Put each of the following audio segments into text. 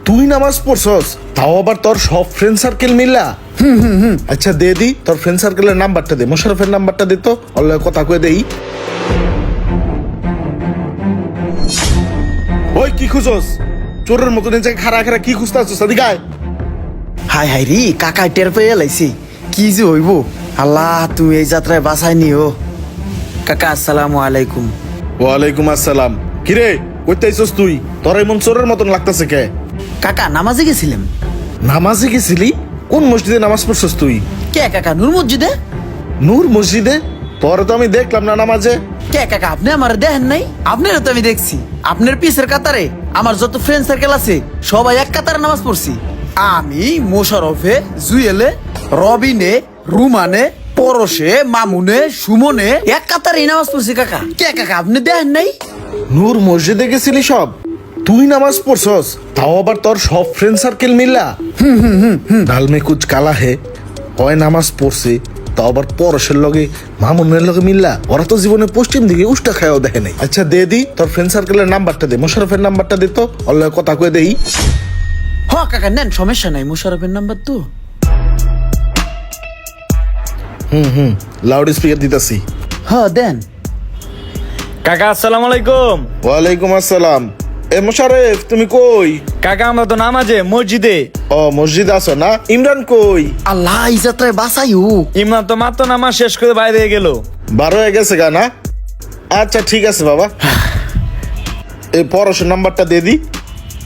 তুই নামাজ পড়ছস, তাও আবার তোর সব ফ্রেন্ড সার্কেল মিলা? আচ্ছা দে দি, তোর ফ্রেন্ড সার্কেলের নাম্বারটা দে, মোশারফের নাম্বারটা দে তো, অল্লাহ কথা কয়ে দেই। ওই কি খুঁজছস? চোরের মতো নিচে খাড়া খাড়া কি খুঁজতে আসছিস? এদিকে আয়। হাই হাই রে, কাকা টের পেয়ে লাইছি। কি যে হইব, আল্লাহ তুমি এই যাত্রায় বাঁচাই নিও। কাকা আসসালামু আলাইকুম। ওয়ালাইকুম আসসালাম। কিরে কইতে আইছস তুই? তোর এমন চোরের মতন লাগতেছে কে? কাকা নামাজে গেছিলাম। নামাজে গেছিলি? কোন মসজিদে নামাজ পড়ছস তুই? কে কাকা, নূর মসজিদে? নূর মসজিদে? তোর তো আমি দেখলাম না নামাজে। কে কাকা, আপনি আমার দেখেন নাই? আপনারও তো আমি দেখছি। আপনার পিছের কাতারে আমার যত ফ্রেন্ড সার্কেল আছে সবাই এক কাতারে নামাজ পড়ছি। আমি মোশারফে, জুয়েলে, রবিনে, রুমানে, পরশে, মামুনে, সুমনে এক কাতারে নামাজ পড়ছি কাকা। কে কাকা, আপনি দেখেন নাই? নূর মসজিদে গেছিলি সব? তুই নামাজ পড়ছস, তাও আবার তোর সব ফ্রেন্ড সার্কেল মিলা? ডাল মে কুচ কালা হে, হয় নামাজ পড়ছে, তাও আবার পরশের লগে মামুনের লগে মিল্লা। ওরা তো জীবনে পশ্চিম দিকে উষ্টা খায়ও দেখে নাই। আচ্ছা দে দি, তোর ফ্রেন্ড সার্কেলের নাম্বারটা দে, মোশারফের নাম্বারটা দে তো, অল্লাহ কথা কয়ে দেই। হ কাকা নেন, সমস্যা নাই, মোশারফের নাম্বার তো। লাউড স্পিকার দিতাছি। হ দেন। কাকা আসসালামু আলাইকুম। ওয়ালাইকুম আসসালাম। এ মোশারেফ, তুমি কই? কাকা আমরা তো নামাজে মসজিদে। ও মসজিদে আছো না? ইমরান কই? আল্লাহ এই যাত্রায় বাঁচাইও। ইমরান তো মাত্র নামাজ শেষ করে বাইরে গেল। 12 হয়ে গেছে গা না? আচ্ছা ঠিক আছে বাবা। এই পরশের নাম্বারটা দিয়ে দি।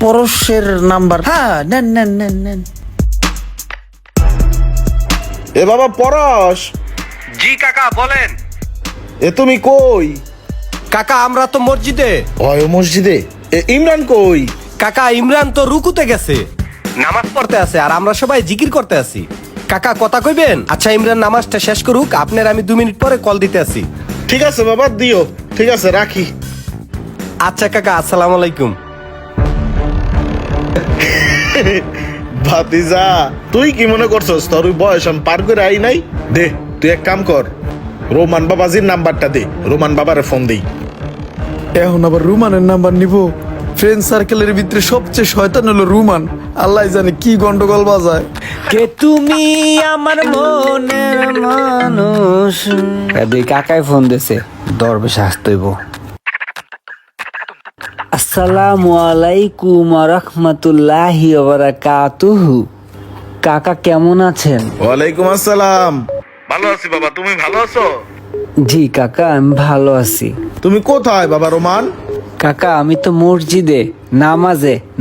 পরশের নাম্বার? হ্যাঁ নেন নেন নেন নেন। এ বাবা পরশ, জি কাকা বলেন। এ তুমি কই? কাকা আমরা তো মসজিদে। ওই মসজিদে। এ ইমরান কই? কাকা ইমরান তো রুকুতে গেছে, নামাজ পড়তে আছে, আর আমরা সবাই জিকির করতে আছি। কাকা কথা কইবেন? আচ্ছা ইমরান নামাজটা শেষ করুক, আপনার আমি 2 মিনিট পরে কল দিতে আছি। ঠিক আছে বাবা দিও, ঠিক আছে রাখি। আচ্ছা কাকা আসসালামু আলাইকুম। ভাতিজা, তুই কি মনে করছস তোর ওই বয়স আমি পার করে আই নাই? দে তুই এক কাম কর, রোমান বাবাজির নাম্বারটা দে, রোমান বাবারে ফোন দেই। এখন আবার রুমানের নাম্বার নিব? ফ্রেন্ড সার্কেলের ভিতরে সবচেয়ে শয়তান হলো রুমান। আল্লাহ জানে কি গন্ডগোল বাজায়। কে তুমি আমার মনের মানুষ। দুই কাকাই ফোন দিছে, দরবেশ আসতেইব। আসসালামু আলাইকুম ওয়া রাহমাতুল্লাহি ওয়া বারাকাতুহু। কাকা কেমন আছেন? ওয়ালাইকুম আসসালাম। ভালো আছি বাবা, তুমি ভালো আছো? জি কাকা আমি ভালো আছি। তুমি কোথায় বাবা রোমান? কাকা আমি তো মসজিদে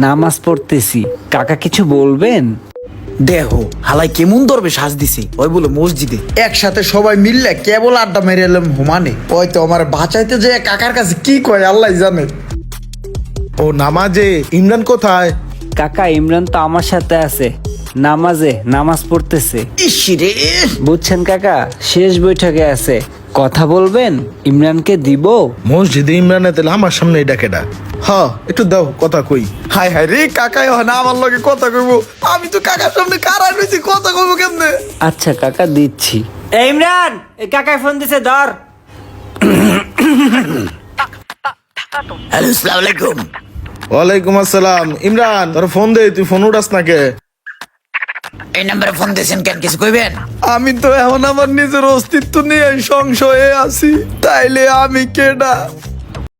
নামাজ পড়তেছি। কাকা কিছু বলবেন? দেহ হালাই কেমন ধরবে সাজ দিছে। ওই বলে মসজিদে একসাথে সবাই মিললে কেবল আড্ডা মেরে এলাম হুমানে। ওই তো আমার বাঁচাইতে যে কাকার কাছে কি কয় আল্লাহ জানে। ও নামাজে। ইমরান কোথায়? কাকা ইমরান তো আমার সাথে আছে, নামাজ পড়তেছে। ইসিরে বুঝছেন কাকা, শেষ বৈঠকে আছে। কথা বলবেন? ইমরানকে দিব? মসজিদে ইমরানে তেলে আমার সামনে ডাকেডা। হ্যাঁ একটু দাও কথা কই। হাই হাই রে, কাকাই হয় না আমার লগে কথা কইবো? আমি তো কাকার সামনে কারাই রইছি, কথা কইবো কেমনে? আচ্ছা কাকা দিচ্ছি। ইমরান এই কাকায় ফোন দিছে, ধর। হ্যালো আসসালামু আলাইকুম। ওয়ালাইকুম আসসালাম। ইমরান তোর ফোন দে, তুই ফোন উঠাস না কে? এই নাম্বারে ফোন দিয়েছেন কেন, কিছু কইবেন? আমি তো এখন আমার নিজের অস্তিত্ব নিয়ে সংশয়ে আছি, তাইলে আমি কেডা?